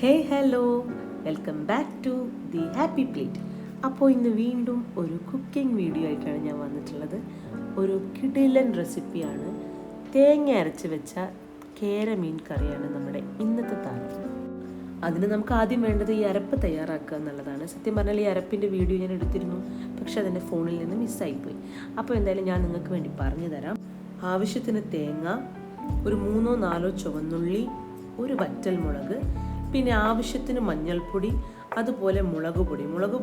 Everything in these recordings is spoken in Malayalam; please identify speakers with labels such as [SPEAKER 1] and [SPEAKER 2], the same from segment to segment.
[SPEAKER 1] Hello, welcome back to the happy plate. അപ്പോൾ ഇന്ന് വീണ്ടും ഒരു കുക്കിംഗ് വീഡിയോ ആയിട്ടാണ് ഞാൻ വന്നിട്ടുള്ളത്. ഒരു കിടിലൻ റെസിപ്പിയാണ്. തേങ്ങ അരച്ച് വെച്ച കേര മീൻ കറിയാണ് നമ്മുടെ ഇന്നത്തെ താരം. അതിന് നമുക്ക് ആദ്യം വേണ്ടത് ഈ അരപ്പ് തയ്യാറാക്കുക എന്നുള്ളതാണ്. സത്യം പറഞ്ഞാൽ ഈ അരപ്പിൻ്റെ വീഡിയോ ഞാൻ എടുത്തിരുന്നു, പക്ഷെ അതെൻ്റെ ഫോണിൽ നിന്ന് മിസ്സായിപ്പോയി. അപ്പോൾ എന്തായാലും ഞാൻ നിങ്ങൾക്ക് വേണ്ടി പറഞ്ഞു തരാം. ആവശ്യത്തിന് തേങ്ങ, ഒരു 3-4 ചുവന്നുള്ളി, ഒരു വറ്റൽ മുളക്, പിന്നെ ആവശ്യത്തിന് മഞ്ഞൾപ്പൊടി, അതുപോലെ മുളക്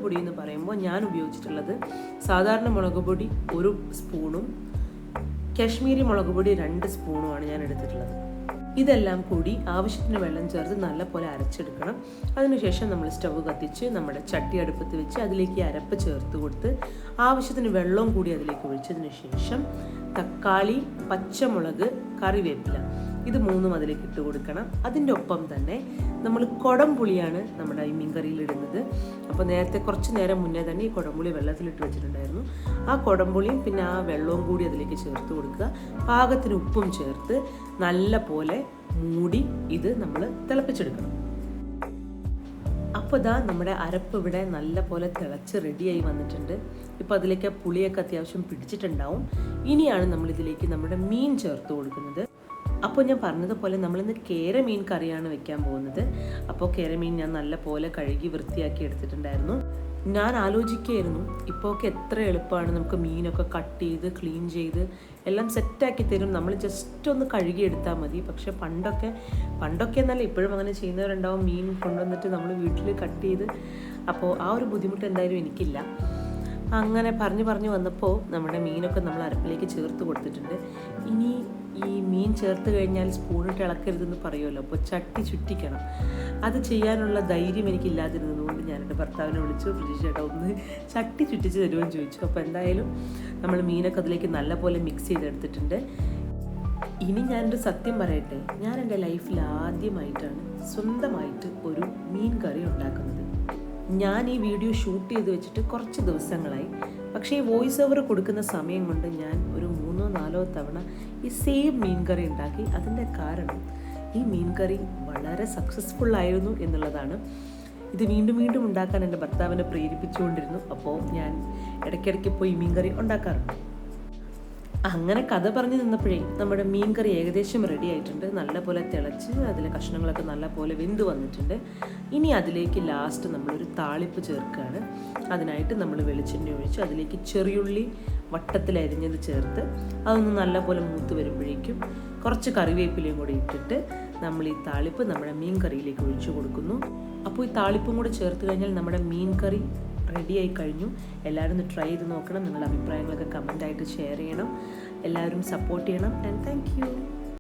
[SPEAKER 1] പൊടി എന്ന് പറയുമ്പോൾ ഞാൻ ഉപയോഗിച്ചിട്ടുള്ളത് സാധാരണ മുളക് പൊടി 1 സ്പൂണും കാശ്മീരി മുളക് പൊടി 2 സ്പൂണുമാണ് ഞാൻ എടുത്തിട്ടുള്ളത്. ഇതെല്ലാം കൂടി ആവശ്യത്തിന് വെള്ളം ചേർത്ത് നല്ലപോലെ അരച്ചെടുക്കണം. അതിനുശേഷം നമ്മൾ സ്റ്റവ് കത്തിച്ച് നമ്മുടെ ചട്ടി അടുപ്പത്ത് വെച്ച് അതിലേക്ക് അരപ്പ് ചേർത്ത് കൊടുത്ത് ആവശ്യത്തിന് വെള്ളവും കൂടി അതിലേക്ക് ഒഴിച്ചതിന് ശേഷം തക്കാളി, പച്ചമുളക്, കറിവേപ്പില ഇത് 3 അതിലേക്ക് ഇട്ട് കൊടുക്കണം. അതിൻ്റെ ഒപ്പം തന്നെ നമ്മൾ കുടംപുളിയാണ് നമ്മുടെ ഈ മീൻകറിയിൽ ഇടുന്നത്. അപ്പോൾ നേരത്തെ കുറച്ച് നേരം മുന്നേ തന്നെ ഈ കുടംപുളി വെള്ളത്തിലിട്ട് വെച്ചിട്ടുണ്ടായിരുന്നു. ആ കുടംപുളിയും പിന്നെ ആ വെള്ളവും കൂടി അതിലേക്ക് ചേർത്ത് കൊടുക്കുക. പാകത്തിന് ഉപ്പും ചേർത്ത് നല്ല പോലെ മൂടി ഇത് നമ്മൾ തിളപ്പിച്ചെടുക്കണം. അപ്പോൾ ഇതാ നമ്മുടെ അരപ്പ് ഇവിടെ നല്ല പോലെ തിളച്ച് റെഡിയായി വന്നിട്ടുണ്ട്. ഇപ്പോൾ അതിലേക്ക് പുളിയൊക്കെ അത്യാവശ്യം പിടിച്ചിട്ടുണ്ടാവും. ഇനിയാണ് നമ്മളിതിലേക്ക് നമ്മുടെ മീൻ ചേർത്ത് കൊടുക്കുന്നത്. അപ്പോൾ ഞാൻ പറഞ്ഞതുപോലെ നമ്മളിന്ന് കേര മീൻ കറിയാണ് വെക്കാൻ പോകുന്നത്. അപ്പോൾ കേര മീൻ ഞാൻ നല്ല പോലെ കഴുകി വൃത്തിയാക്കി എടുത്തിട്ടുണ്ടായിരുന്നു. ഞാൻ ആലോചിക്കുകയായിരുന്നു, ഇപ്പോൾ ഒക്കെ എത്ര എളുപ്പമാണ്, നമുക്ക് മീനൊക്കെ കട്ട് ചെയ്ത് ക്ലീൻ ചെയ്ത് എല്ലാം സെറ്റാക്കി തരും, നമ്മൾ ജസ്റ്റ് ഒന്ന് കഴുകി എടുത്താൽ മതി. പക്ഷെ പണ്ടൊക്കെ എന്നല്ല, ഇപ്പോഴും അങ്ങനെ ചെയ്യുന്നവരുണ്ടാവും. മീൻ കൊണ്ടുവന്നിട്ട് നമ്മൾ വീട്ടിൽ കട്ട് ചെയ്ത്, അപ്പോൾ ആ ഒരു ബുദ്ധിമുട്ട് എന്തായാലും എനിക്കില്ല. അങ്ങനെ പറഞ്ഞു വന്നപ്പോൾ നമ്മുടെ മീനൊക്കെ നമ്മൾ അരപ്പിലേക്ക് ചേർത്ത് കൊടുത്തിട്ടുണ്ട്. ഇനി ഈ മീൻ ചേർത്ത് കഴിഞ്ഞാൽ സ്പൂണിട്ട് ഇളക്കരുതെന്ന് പറയുമല്ലോ, അപ്പോൾ ചട്ടി ചുറ്റിക്കണം. അത് ചെയ്യാനുള്ള ധൈര്യം എനിക്കില്ലാതിരുന്നതുകൊണ്ട് ഞാൻ എൻ്റെ ഭർത്താവിനെ വിളിച്ചു, ചേട്ടാ ഒന്ന് ചട്ടി ചുറ്റിച്ച് തരുമെന്ന് ചോദിച്ചു. അപ്പോൾ എന്തായാലും നമ്മൾ മീനൊക്കെ അതിലേക്ക് നല്ലപോലെ മിക്സ് ചെയ്തെടുത്തിട്ടുണ്ട്. ഇനി ഞാനൊരു സത്യം പറയട്ടെ, ഞാൻ എൻ്റെ ലൈഫിൽ ആദ്യമായിട്ടാണ് സ്വന്തമായിട്ട് ഒരു മീൻ കറി ഉണ്ടാക്കുന്നത്. ഞാൻ ഈ വീഡിയോ ഷൂട്ട് ചെയ്ത് വെച്ചിട്ട് കുറച്ച് ദിവസങ്ങളായി. പക്ഷേ ഈ വോയിസ് ഓവർ കൊടുക്കുന്ന സമയം കൊണ്ട് ഞാൻ ഒരു 3-4 തവണ ഈ സെയിം മീൻ കറി ഉണ്ടാക്കി. അതിൻ്റെ കാരണം ഈ മീൻ കറി വളരെ സക്സസ്ഫുൾ ആയിരുന്നു എന്നുള്ളതാണ്. ഇത് വീണ്ടും ഉണ്ടാക്കാൻ എൻ്റെ ഭർത്താവിനെ പ്രേരിപ്പിച്ചുകൊണ്ടിരുന്നു. അപ്പോൾ ഞാൻ ഇടയ്ക്കിടയ്ക്ക് പോയി മീൻ കറി ഉണ്ടാക്കാറുണ്ട്. അങ്ങനെ കഥ പറഞ്ഞു നിന്നപ്പോഴേ നമ്മുടെ മീൻ കറി ഏകദേശം റെഡി ആയിട്ടുണ്ട്. നല്ലപോലെ തിളച്ച് അതിലെ കഷ്ണങ്ങളൊക്കെ നല്ലപോലെ വെന്ത് വന്നിട്ടുണ്ട്. ഇനി അതിലേക്ക് ലാസ്റ്റ് നമ്മളൊരു താളിപ്പ് ചേർക്കുകയാണ്. അതിനായിട്ട് നമ്മൾ വെളിച്ചെണ്ണ ഒഴിച്ച് അതിലേക്ക് ചെറിയുള്ളി വട്ടത്തിൽ അരിഞ്ഞത് ചേർത്ത് അതൊന്ന് നല്ലപോലെ മൂത്ത് വരുമ്പോഴേക്കും കുറച്ച് കറിവേപ്പിലയും കൂടി ഇട്ടിട്ട് നമ്മൾ ഈ താളിപ്പ് നമ്മുടെ മീൻ കറിയിലേക്ക് ഒഴിച്ചു കൊടുക്കുന്നു. അപ്പോൾ ഈ താളിപ്പും കൂടി ചേർത്ത് കഴിഞ്ഞാൽ നമ്മുടെ മീൻ കറി റെഡിയായി കഴിഞ്ഞു. എല്ലാവരും ഒന്ന് ട്രൈ ചെയ്ത് നോക്കണം. നിങ്ങളുടെ അഭിപ്രായങ്ങളൊക്കെ കമൻ്റായിട്ട് ഷെയർ ചെയ്യണം. എല്ലാവരും സപ്പോർട്ട് ചെയ്യണം. And thank you.